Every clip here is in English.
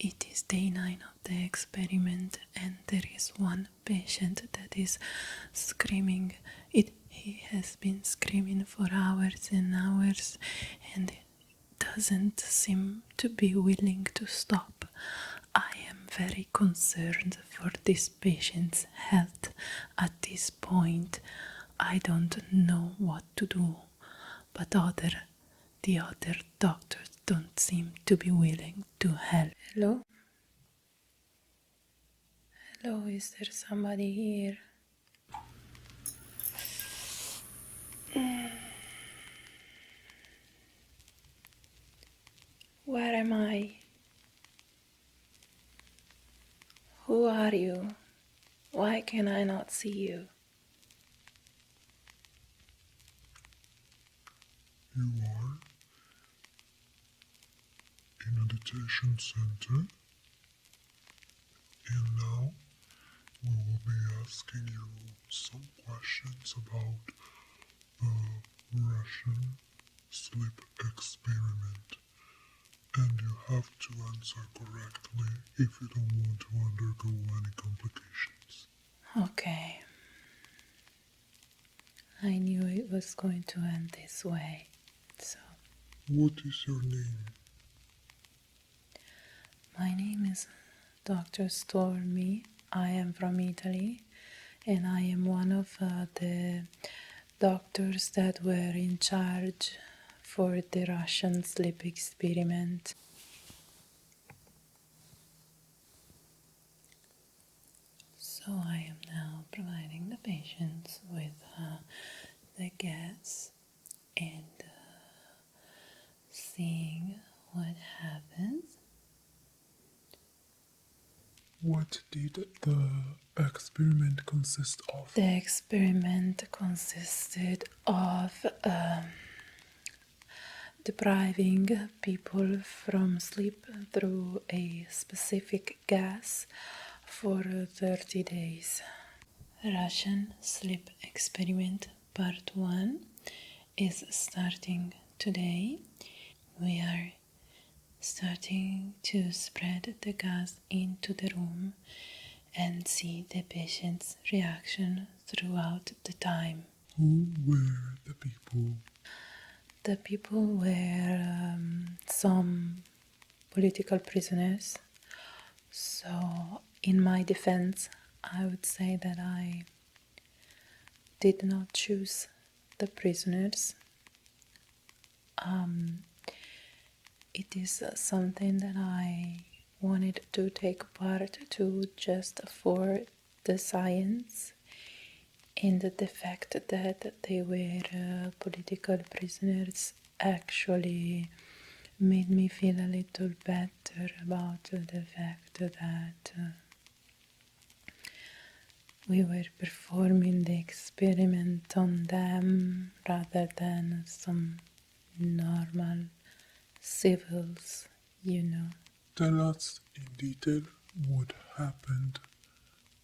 It is day 9 of the experiment, and there is one patient that is screaming. He has been screaming for hours and hours, and doesn't seem to be willing to stop. I am very concerned for this patient's health at this point. I don't know what to do, but the other doctors don't seem to be willing to help. Hello? Hello, is there somebody here? Where am I? Who are you? Why can I not see you? You are in a detention center, and now we will be asking you some questions about the Russian Sleep Experiment, and you have to answer correctly if you don't want to undergo any complications. Okay. I knew it was going to end this way, so... What is your name? My name is Dr. Stormy. I am from Italy, and I am one of the doctors that were in charge for the Russian Sleep Experiment. So I am now providing the patients with the gas and seeing what happens. What did the experiment consist of? The experiment consisted of depriving people from sleep through a specific gas for 30 days. Russian Sleep Experiment Part 1 is starting today. We are starting to spread the gas into the room and see the patient's reaction throughout the time. Who were the people? The people were some political prisoners. So, in my defense, I would say that I did not choose the prisoners. It is something that I wanted to take part to just for the science, and the fact that they were political prisoners actually made me feel a little better about the fact that we were performing the experiment on them rather than some normal civils, you know. Tell us in detail what happened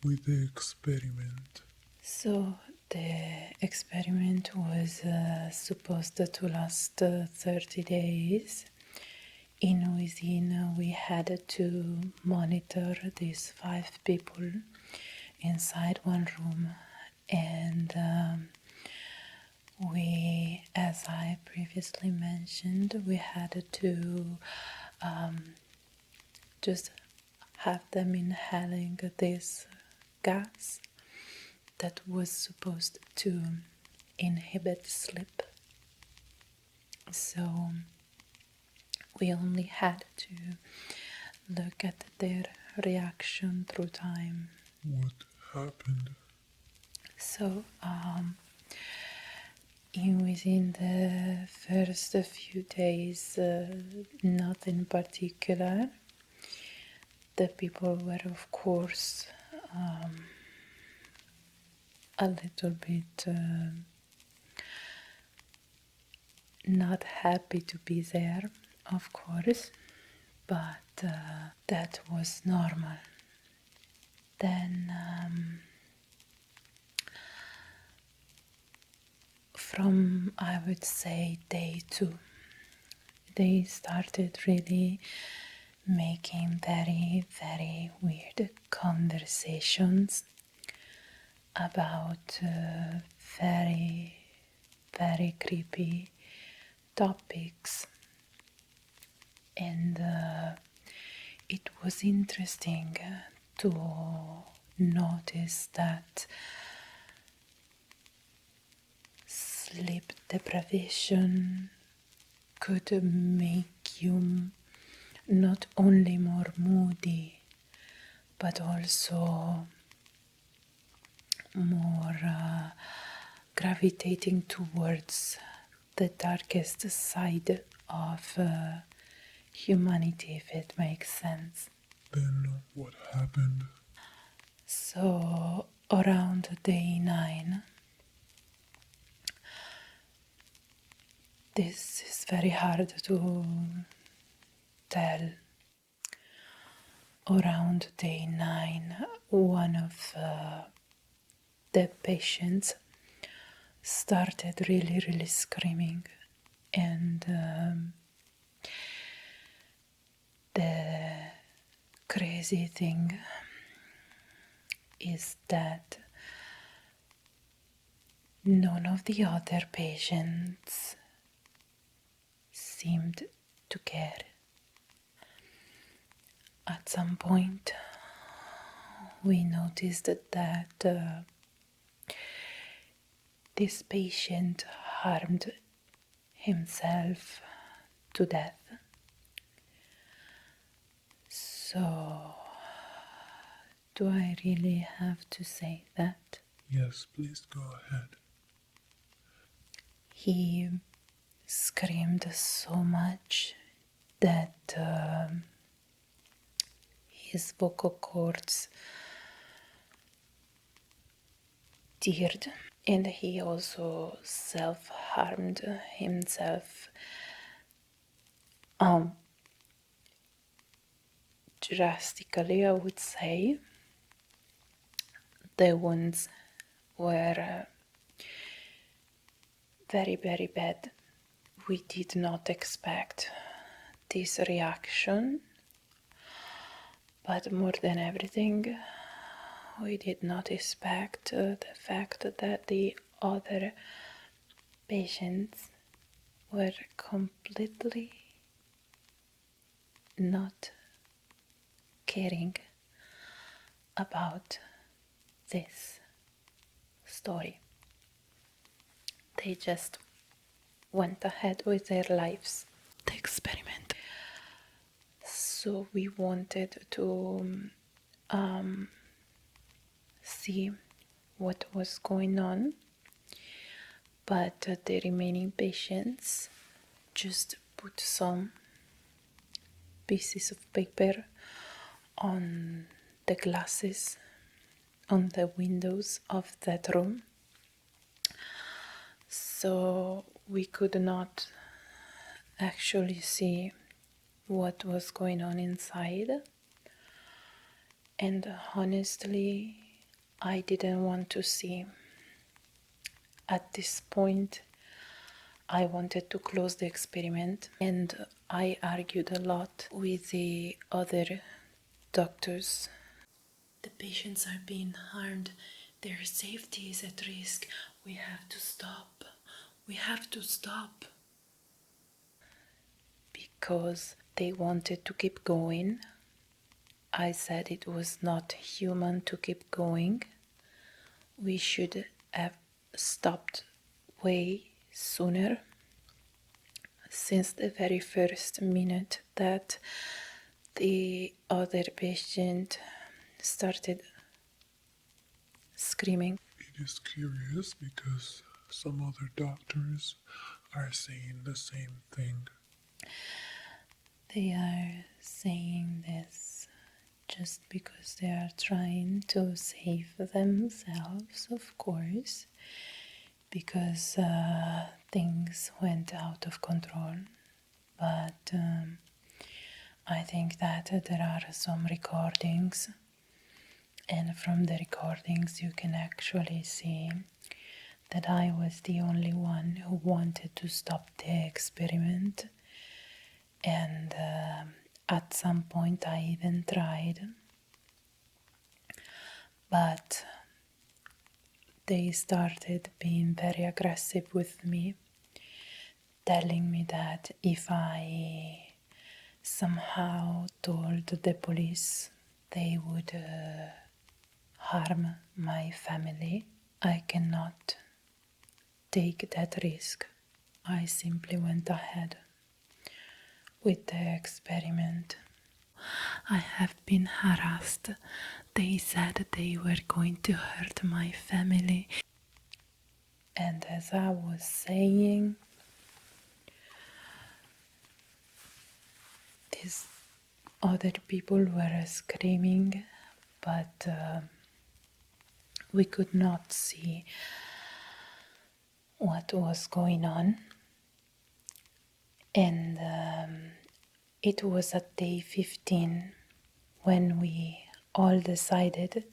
with the experiment. So the experiment was supposed to last 30 days. Within we had to monitor these 5 people inside one room, and we, as I previously mentioned, we had to just have them inhaling this gas that was supposed to inhibit sleep. So we only had to look at their reaction through time. What happened? So within the first few days, nothing particular. The people were, of course, a little bit not happy to be there, of course, but that was normal. Then from, I would say, day 2, they started really making very, very weird conversations about very, very creepy topics. And it was interesting to notice that sleep deprivation could make you not only more moody, but also more gravitating towards the darkest side of humanity, if it makes sense. Then what happened? So, around day 9, this is very hard to tell. Around day 9, one of the patients started really, really screaming, and the crazy thing is that none of the other patients seemed to care. At some point, we noticed that this patient harmed himself to death. So, do I really have to say that? Yes, please go ahead. He screamed so much that his vocal cords teared, and he also self-harmed himself drastically, I would say. The wounds were very, very bad. We did not expect this reaction, but more than everything, we did not expect the fact that the other patients were completely not caring about this story. They just went ahead with their lives. The experiment. So we wanted to see what was going on, but the remaining patients just put some pieces of paper on the glasses on the windows of that room, so we could not actually see what was going on inside. And honestly, I didn't want to see. At this point, I wanted to close the experiment, and I argued a lot with the other doctors. The patients are being harmed. Their safety is at risk. We have to stop. We have to stop. Because they wanted to keep going, I said it was not human to keep going. We should have stopped way sooner, since the very first minute that the other patient started screaming. It is curious because some other doctors are saying the same thing. They are saying this just because they are trying to save themselves, of course, because things went out of control. But I think that there are some recordings, and from the recordings you can actually see that I was the only one who wanted to stop the experiment, and At some point I even tried, but they started being very aggressive with me, telling me that if I somehow told the police, they would harm my family. I cannot take that risk. I simply went ahead with the experiment. I have been harassed. They said they were going to hurt my family. And as I was saying, these other people were screaming, but we could not see what was going on. And it was at day 15 when we all decided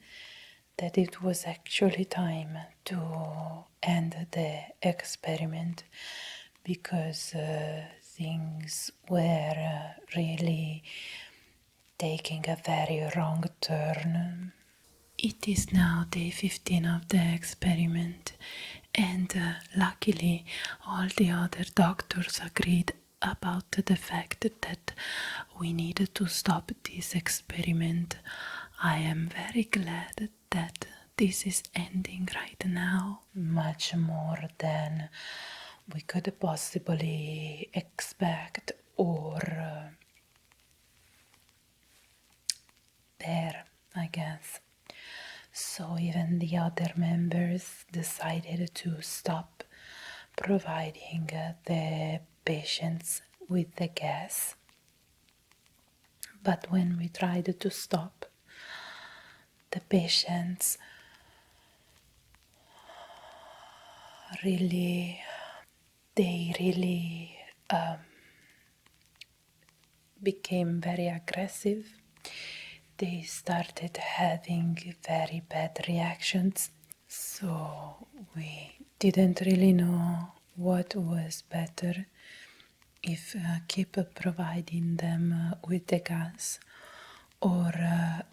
that it was actually time to end the experiment, because things were really taking a very wrong turn. It is now day 15 of the experiment, and luckily all the other doctors agreed about the fact that we needed to stop this experiment. I am very glad that this is ending right now. Much more than we could possibly expect or bear, I guess. So even the other members decided to stop providing the patients with the gas. But when we tried to stop, the patients really became very aggressive. They started having very bad reactions. So we didn't really know what was better, if keep providing them with the gas or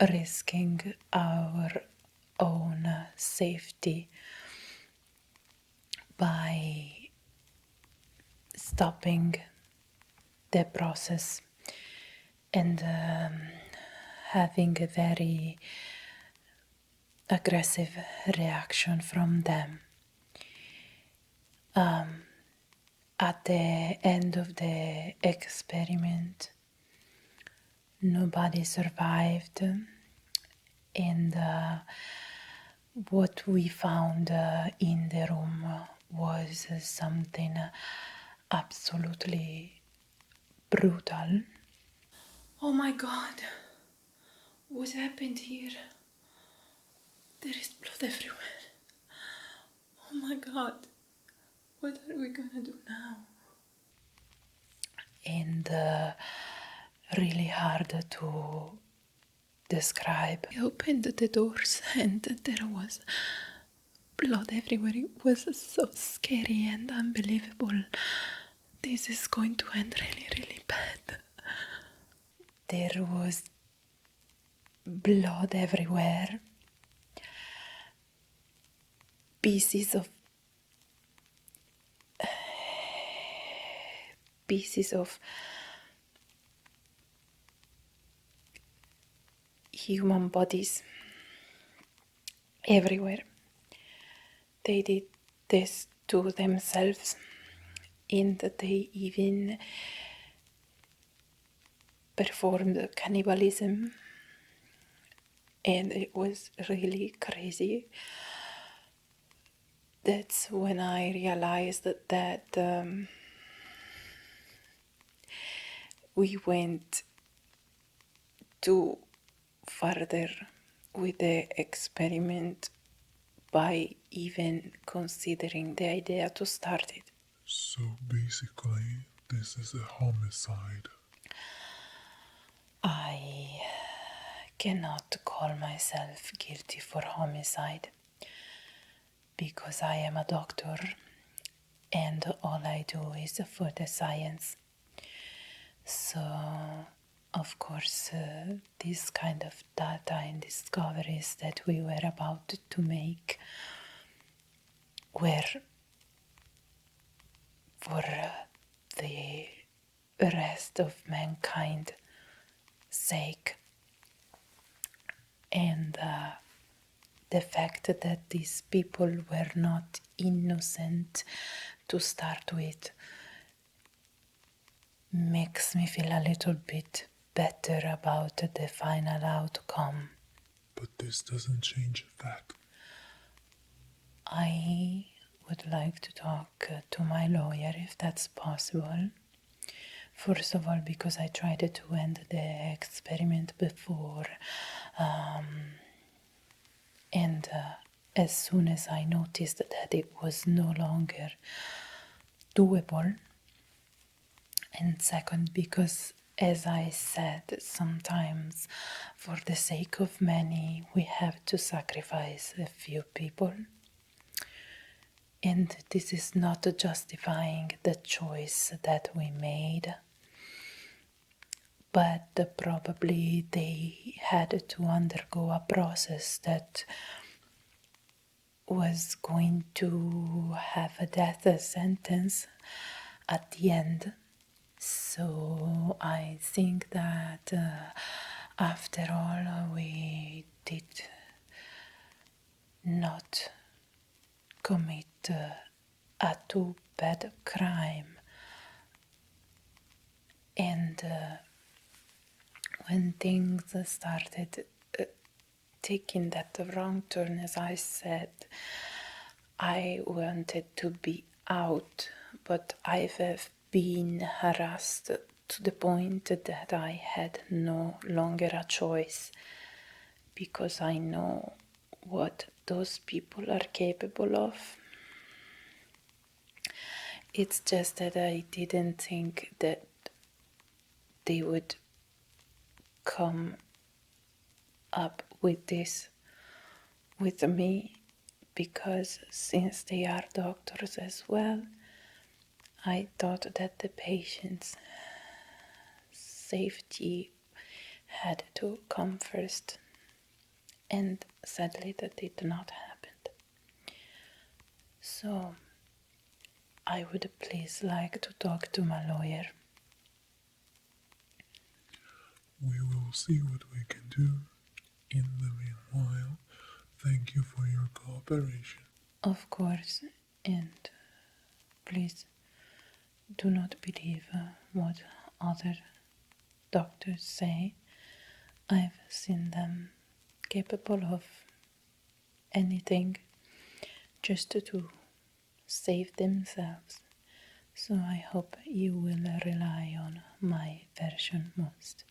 risking our own safety by stopping the process and having a very aggressive reaction from them. At the end of the experiment, nobody survived, and what we found in the room was something absolutely brutal. Oh my God, what happened here? There is blood everywhere. Oh my God, what are we gonna do now? And really hard to describe. I opened the doors and there was blood everywhere. It was so scary and unbelievable. This is going to end really, really bad. There was blood everywhere. Pieces of human bodies everywhere. They did this to themselves, and they even performed cannibalism, and it was really crazy. That's when I realized that we went too further with the experiment by even considering the idea to start it. So basically, this is a homicide. I cannot call myself guilty for homicide because I am a doctor and all I do is for the science. So of course, this kind of data and discoveries that we were about to make were for the rest of mankind sake, and the fact that these people were not innocent to start with makes me feel a little bit better about the final outcome. But this doesn't change the fact. I would like to talk to my lawyer if that's possible. First of all, because I tried to end the experiment before, and as soon as I noticed that it was no longer doable. And second, because as I said, sometimes for the sake of many, we have to sacrifice a few people. And this is not justifying the choice that we made, but probably they had to undergo a process that was going to have a death sentence at the end. So I think that after all, we did not commit a too bad crime. And when things started taking that wrong turn, as I said, I wanted to be out, but I have been harassed to the point that I had no longer a choice, because I know what those people are capable of. It's just that I didn't think that they would come up with this with me, because since they are doctors as well, I thought that the patient's safety had to come first, and sadly that did not happen. So I would please like to talk to my lawyer. We will see what we can do. In the meanwhile, thank you for your cooperation. Of course, and please do not believe what other doctors say. I've seen them capable of anything just to save themselves. So I hope you will rely on my version most.